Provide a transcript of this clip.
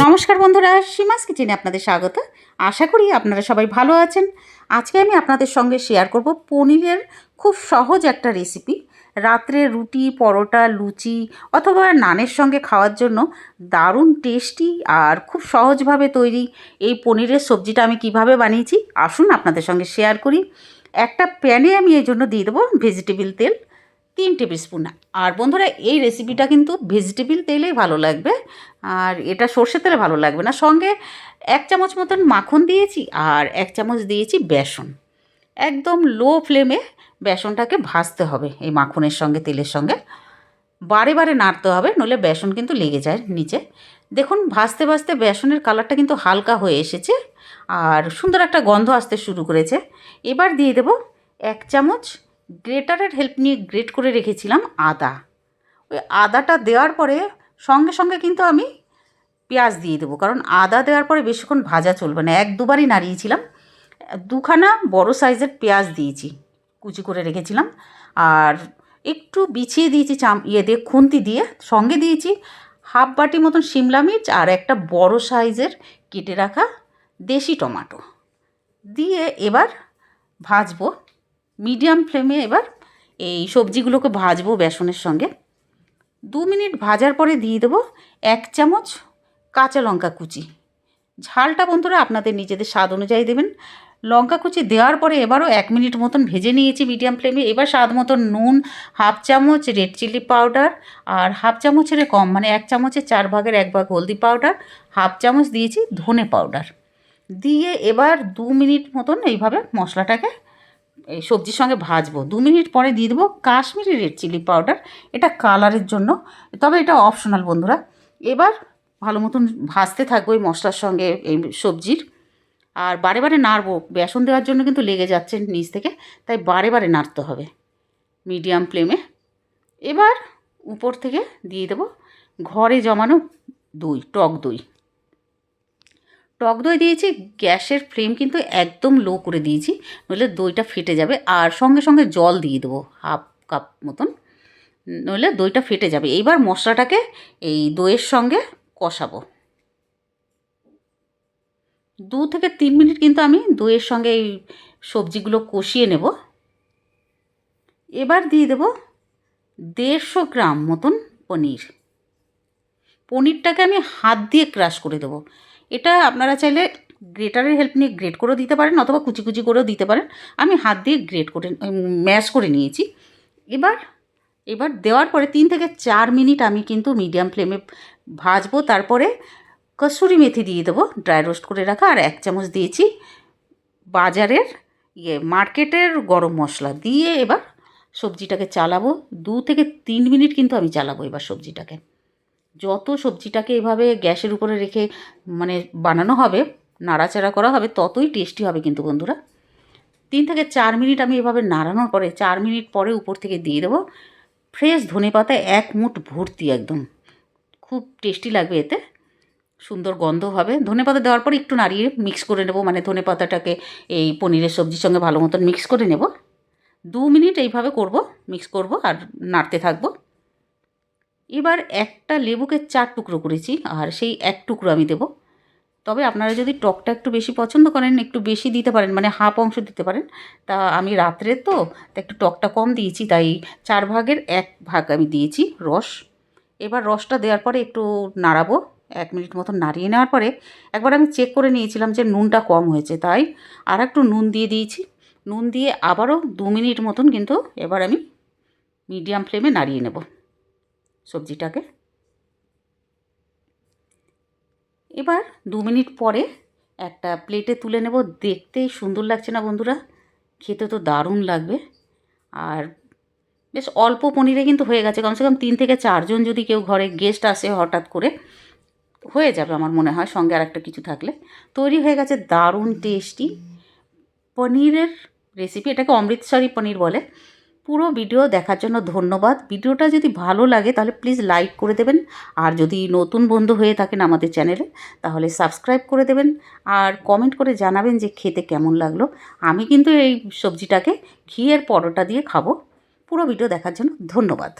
নমস্কার বন্ধুরা, সীমাস কিচেনে আপনাদের স্বাগত। আশা করি আপনারা সবাই ভালো আছেন। আজকে আমি আপনাদের সঙ্গে শেয়ার করব পনিরের খুব সহজ একটা রেসিপি। রাত্রে রুটি, পরোটা, লুচি অথবা নানের সঙ্গে খাওয়ার জন্য দারুণ টেস্টি আর খুব সহজভাবে তৈরি এই পনিরের সবজিটা আমি কিভাবে বানিয়েছি আসুন আপনাদের সঙ্গে শেয়ার করি। একটা প্যানে আমি এই জন্য দিয়ে দেবো ভেজিটেবিল তেল 3 টেবিল স্পুন। আর বন্ধুরা, এই রেসিপিটা কিন্তু ভেজিটেবিল তেলেই ভালো লাগবে, আর এটা সর্ষের তেলে ভালো লাগবে না। সঙ্গে 1 চামচ মতন মাখন দিয়েছি আর 1 চামচ দিয়েছি বেসন। একদম লো ফ্লেমে বেসনটাকে ভাজতে হবে এই মাখনের সঙ্গে, তেলের সঙ্গে বারে বারে নাড়তে হবে, নইলে বেসন কিন্তু লেগে যায় নিচে। দেখুন ভাজতে ভাজতে বেসনের কালারটা কিন্তু হালকা হয়ে এসেছে আর সুন্দর একটা গন্ধ আসতে শুরু করেছে। এবার দিয়ে দেব 1 চামচ গ্রেটারের হেল্প নিয়ে গ্রেট করে রেখেছিলাম আদা। ওই আদাটা দেওয়ার পরে সঙ্গে সঙ্গে কিন্তু আমি পেঁয়াজ দিয়ে দেবো, কারণ আদা দেওয়ার পরে বেশিক্ষণ ভাজা চলবে না। 1-2বারই নাড়িয়েছিলাম। 2খানা বড় সাইজের পেঁয়াজ দিয়েছি, কুচি করে রেখেছিলাম। আর একটু বিছিয়ে দিয়েছি দিয়ে খুন্তি দিয়ে। সঙ্গে দিয়েছি 1/2 বাটি মতন শিমলা মির্চ আর একটা বড় সাইজের কেটে রাখা দেশি টমেটো দিয়ে এবার ভাজবো মিডিয়াম ফ্লেমে। এবার এই সবজিগুলোকে ভাজবো বেসনের সঙ্গে। 2 মিনিট ভাজার পরে দিয়ে দেবো 1 চামচ কাঁচা লঙ্কা কুচি। ঝালটা বন্ধুরা আপনাদের নিজেদের স্বাদ অনুযায়ী দেবেন। লঙ্কা কুচি দেওয়ার পরে এবারও 1 মিনিট মতন ভেজে নিয়েছি মিডিয়াম ফ্লেমে। এবার স্বাদ মতন নুন, 1/2 চামচ রেড চিলি পাউডার আর 1/2 চামচের কম, মানে 1 চামচের 4 ভাগের 1 ভাগ হলদি পাউডার, 1/2 চামচ দিয়েছি ধনে পাউডার দিয়ে এবার 2 মিনিট মতন এইভাবে মশলাটাকে এই সবজির সঙ্গে ভাজবো। 2 মিনিট পরে দিয়ে দেবো কাশ্মীরি রেড চিলি পাউডার, এটা কালারের জন্য, তবে এটা অপশনাল বন্ধুরা। এবার ভালো মতন ভাজতে থাকবো এই মশলার সঙ্গে এই সবজির, আর বারে বারে নাড়বো। বেসন দেওয়ার জন্য কিন্তু লেগে যাচ্ছে নিচ থেকে, তাই বারে বারে নাড়তে হবে মিডিয়াম ফ্লেমে। এবার উপর থেকে দিয়ে দেবো ঘরে জমানো দই, টক দই। টক দই দিয়েছি, গ্যাসের ফ্লেম কিন্তু একদম লো করে দিয়েছি, নইলে দইটা ফেটে যাবে। আর সঙ্গে সঙ্গে জল দিয়ে দেবো 1/2 কাপ মতন, নইলে দইটা ফেটে যাবে। এইবার মশলাটাকে এই দইয়ের সঙ্গে কষাবো। 2 থেকে 3 মিনিট কিন্তু আমি দইয়ের সঙ্গে এই সবজিগুলো কষিয়ে নেব। এবার দিয়ে দেবো 150 গ্রাম মতন পনির। পনিরটাকে আমি হাত দিয়ে ক্রাশ করে দেবো। এটা আপনারা চাইলে গ্রেটারের হেল্প নিয়ে গ্রেট করেও দিতে পারেন অথবা কুচি কুচি করেও দিতে পারেন। আমি হাত দিয়ে গ্রেট করে ম্যাশ করে নিয়েছি। এবার দেওয়ার পরে 3 থেকে 4 মিনিট আমি কিন্তু মিডিয়াম ফ্লেমে ভাজবো। তারপরে কসুরি মেথি দিয়ে দেবো, ড্রাই রোস্ট করে রাখা, আর 1 চামচ দিয়েছি বাজারের মার্কেটের গরম মশলা দিয়ে এবার সবজিটাকে চালাবো। 2 থেকে 3 মিনিট কিন্তু আমি চালাবো এবার সবজিটাকে। যত সবজিটাকে এভাবে গ্যাসের উপরে রেখে মানে বানানো হবে, নাড়াচাড়া করা হবে, ততই টেস্টি হবে কিন্তু বন্ধুরা। 3 থেকে 4 মিনিট আমি এভাবে নাড়ানোর পরে 4 মিনিট পরে উপর থেকে দিয়ে দেবো ফ্রেশ ধনেপাতা, 1 মুঠ ভর্তি একদম। খুব টেস্টি লাগবে, এতে সুন্দর গন্ধ হবে। ধনেপাতা দেওয়ার পরে একটু নাড়িয়ে মিক্স করে নেব, মানে ধনেপাতাটাকে এই পনিরের সবজির সঙ্গে ভালো মতন মিক্স করে নেব। 2 মিনিট এইভাবে মিক্স করব আর নাড়তে থাকবো। এবার একটা লেবুকে 4 টুকরো করেছি, আর সেই 1 টুকরো আমি দেবো। তবে আপনারা যদি টকটা একটু বেশি পছন্দ করেন একটু বেশি দিতে পারেন, মানে 1/2 অংশ দিতে পারেন। তা আমি রাত্রে তো একটু টকটা কম দিয়েছি, তাই 4 ভাগের 1 ভাগ আমি দিয়েছি রস। এবার রসটা দেওয়ার পরে একটু নাড়াবো। 1 মিনিট মতন নাড়িয়ে নেওয়ার পরে একবার আমি চেক করে নিয়েছিলাম যে নুনটা কম হয়েছে, তাই আর একটু নুন দিয়ে দিয়েছি। নুন দিয়ে আবারও 2 মিনিট মতন কিন্তু এবার আমি মিডিয়াম ফ্লেমে নাড়িয়ে নেব সবজিটাকে। এবার 2 মিনিট পরে একটা প্লেটে তুলে নেব। দেখতেই সুন্দর লাগছে না বন্ধুরা? খেতে তো দারুণ লাগবে। আর বেশ অল্প পনিরে কিন্তু হয়ে গেছে। কমসে কম 3 থেকে 4 জন যদি কেউ ঘরে গেস্ট আসে হঠাৎ করে, হয়ে যাবে আমার মনে হয়, সঙ্গে আর একটা কিছু থাকলে। তৈরি হয়ে গেছে দারুণ টেস্টি পনিরের রেসিপি। এটাকে অমৃতসরি পনির বলে। পুরো ভিডিও দেখার জন্য ধন্যবাদ। ভিডিওটা যদি ভালো লাগে তাহলে প্লিজ লাইক করে দেবেন, আর যদি নতুন বন্ধু হয়ে থাকেন আমাদের চ্যানেলে তাহলে সাবস্ক্রাইব করে দেবেন, আর কমেন্ট করে জানাবেন যে খেতে কেমন লাগলো। আমি কিন্তু এই সবজিটাকে ঘিয়ের পরোটা দিয়ে খাবো। পুরো ভিডিও দেখার জন্য ধন্যবাদ।